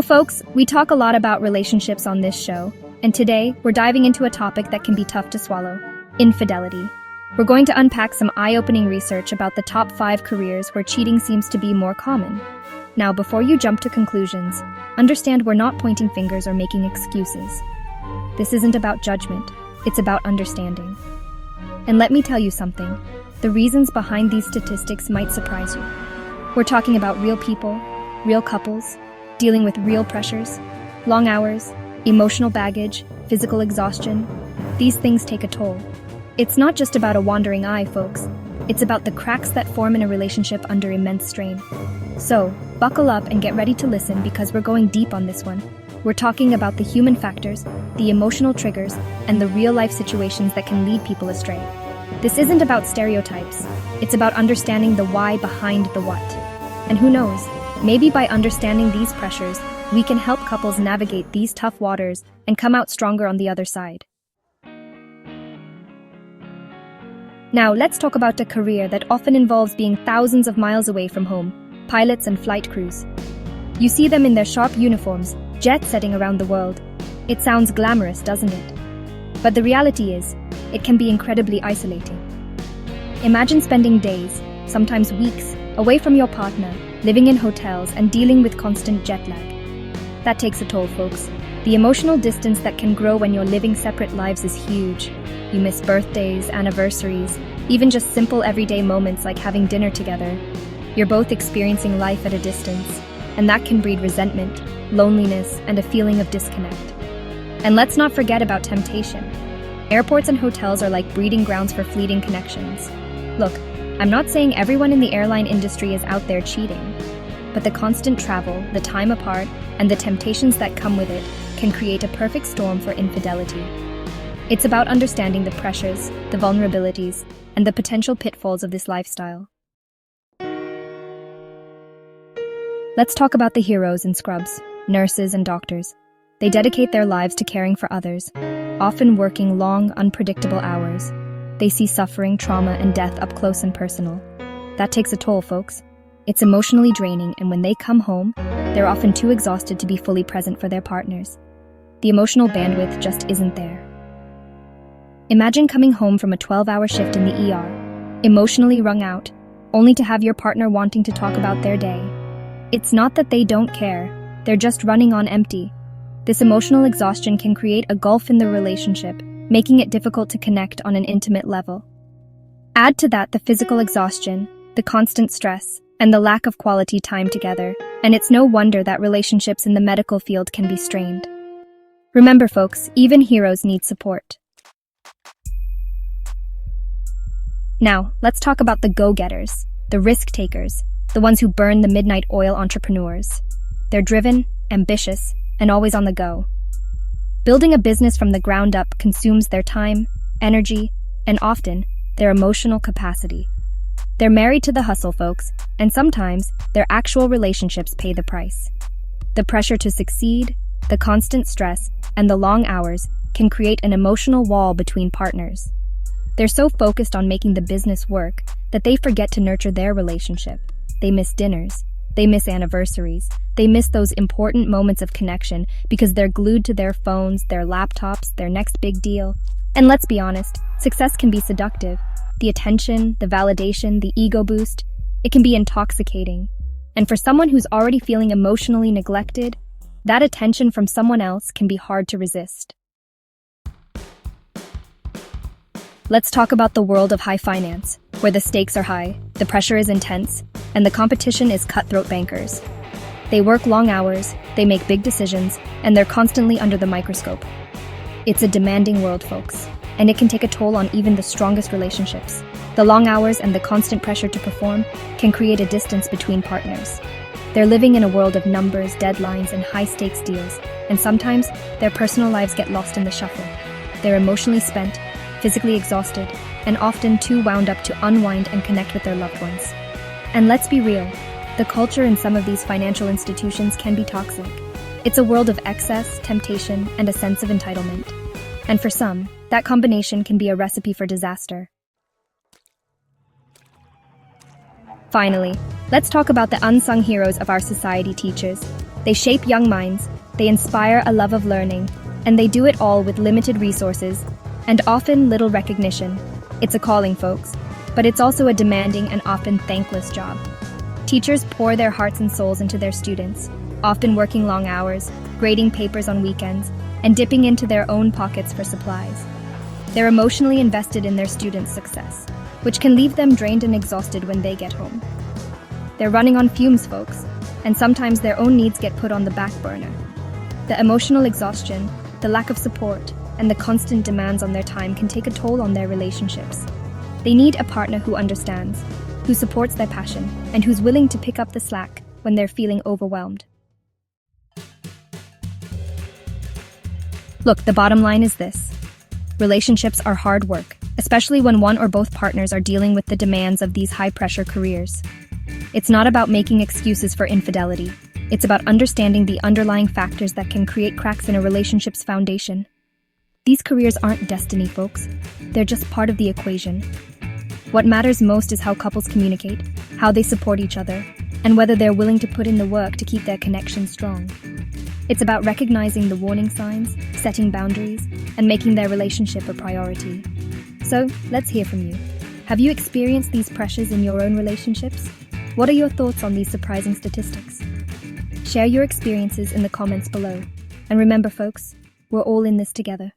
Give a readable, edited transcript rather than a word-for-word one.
Folks, we talk a lot about relationships on this show, and today we're diving into a topic that can be tough to swallow: infidelity. We're going to unpack some eye-opening research about the top 5 careers where cheating seems to be more common. Now, before you jump to conclusions, understand we're not pointing fingers or making excuses. This isn't about judgment, it's about understanding. And let me tell you something, the reasons behind these statistics might surprise you. We're talking about real people, real couples, dealing with real pressures, long hours, emotional baggage, physical exhaustion. These things take a toll. It's not just about a wandering eye, folks. It's about the cracks that form in a relationship under immense strain. So, buckle up and get ready to listen because we're going deep on this one. We're talking about the human factors, the emotional triggers, and the real-life situations that can lead people astray. This isn't about stereotypes. It's about understanding the why behind the what. And who knows, maybe by understanding these pressures, we can help couples navigate these tough waters and come out stronger on the other side. Now, let's talk about a career that often involves being thousands of miles away from home: pilots and flight crews. You see them in their sharp uniforms, jet-setting around the world. It sounds glamorous, doesn't it? But the reality is, it can be incredibly isolating. Imagine spending days, sometimes weeks, away from your partner, living in hotels and dealing with constant jet lag. That takes a toll, folks. The emotional distance that can grow when you're living separate lives is huge. You miss birthdays, anniversaries, even just simple everyday moments like having dinner together. You're both experiencing life at a distance, and that can breed resentment, loneliness, and a feeling of disconnect. And let's not forget about temptation. Airports and hotels are like breeding grounds for fleeting connections. Look, I'm not saying everyone in the airline industry is out there cheating, but the constant travel, the time apart, and the temptations that come with it can create a perfect storm for infidelity. It's about understanding the pressures, the vulnerabilities, and the potential pitfalls of this lifestyle. Let's talk about the heroes in Scrubs, nurses and doctors. They dedicate their lives to caring for others, often working long, unpredictable hours. They see suffering, trauma, and death up close and personal. That takes a toll, folks. It's emotionally draining, and when they come home, they're often too exhausted to be fully present for their partners. The emotional bandwidth just isn't there. Imagine coming home from a 12-hour shift in the ER, emotionally wrung out, only to have your partner wanting to talk about their day. It's not that they don't care, they're just running on empty. This emotional exhaustion can create a gulf in the relationship, making it difficult to connect on an intimate level. Add to that the physical exhaustion, the constant stress, and the lack of quality time together, and it's no wonder that relationships in the medical field can be strained. Remember, folks, even heroes need support. Now, let's talk about the go-getters, the risk-takers, the ones who burn the midnight oil entrepreneurs. They're driven, ambitious, and always on the go. Building a business from the ground up consumes their time, energy, and often, their emotional capacity. They're married to the hustle, folks, and sometimes their actual relationships pay the price. The pressure to succeed, the constant stress, and the long hours can create an emotional wall between partners. They're so focused on making the business work that they forget to nurture their relationship. They miss dinners. They miss anniversaries. They miss those important moments of connection because they're glued to their phones, their laptops, their next big deal. And let's be honest, success can be seductive. The attention, the validation, the ego boost, it can be intoxicating. And for someone who's already feeling emotionally neglected, that attention from someone else can be hard to resist. Let's talk about the world of high finance, where the stakes are high, the pressure is intense, and the competition is cutthroat bankers. They work long hours, they make big decisions, and they're constantly under the microscope. It's a demanding world, folks, and it can take a toll on even the strongest relationships. The long hours and the constant pressure to perform can create a distance between partners. They're living in a world of numbers, deadlines, and high-stakes deals, and sometimes their personal lives get lost in the shuffle. They're emotionally spent, physically exhausted, and often too wound up to unwind and connect with their loved ones. And let's be real, the culture in some of these financial institutions can be toxic. It's a world of excess, temptation, and a sense of entitlement. And for some, that combination can be a recipe for disaster. Finally, let's talk about the unsung heroes of our society: teachers. They shape young minds, they inspire a love of learning, and they do it all with limited resources and often little recognition. It's a calling, folks, but it's also a demanding and often thankless job. Teachers pour their hearts and souls into their students, often working long hours, grading papers on weekends, and dipping into their own pockets for supplies. They're emotionally invested in their students' success, which can leave them drained and exhausted when they get home. They're running on fumes, folks, and sometimes their own needs get put on the back burner. The emotional exhaustion, the lack of support, and the constant demands on their time can take a toll on their relationships. They need a partner who understands, who supports their passion, and who's willing to pick up the slack when they're feeling overwhelmed. Look, the bottom line is this. Relationships are hard work, especially when one or both partners are dealing with the demands of these high-pressure careers. It's not about making excuses for infidelity. It's about understanding the underlying factors that can create cracks in a relationship's foundation. These careers aren't destiny, folks. They're just part of the equation. What matters most is how couples communicate, how they support each other, and whether they're willing to put in the work to keep their connection strong. It's about recognizing the warning signs, setting boundaries, and making their relationship a priority. So, let's hear from you. Have you experienced these pressures in your own relationships? What are your thoughts on these surprising statistics? Share your experiences in the comments below. And remember, folks, we're all in this together.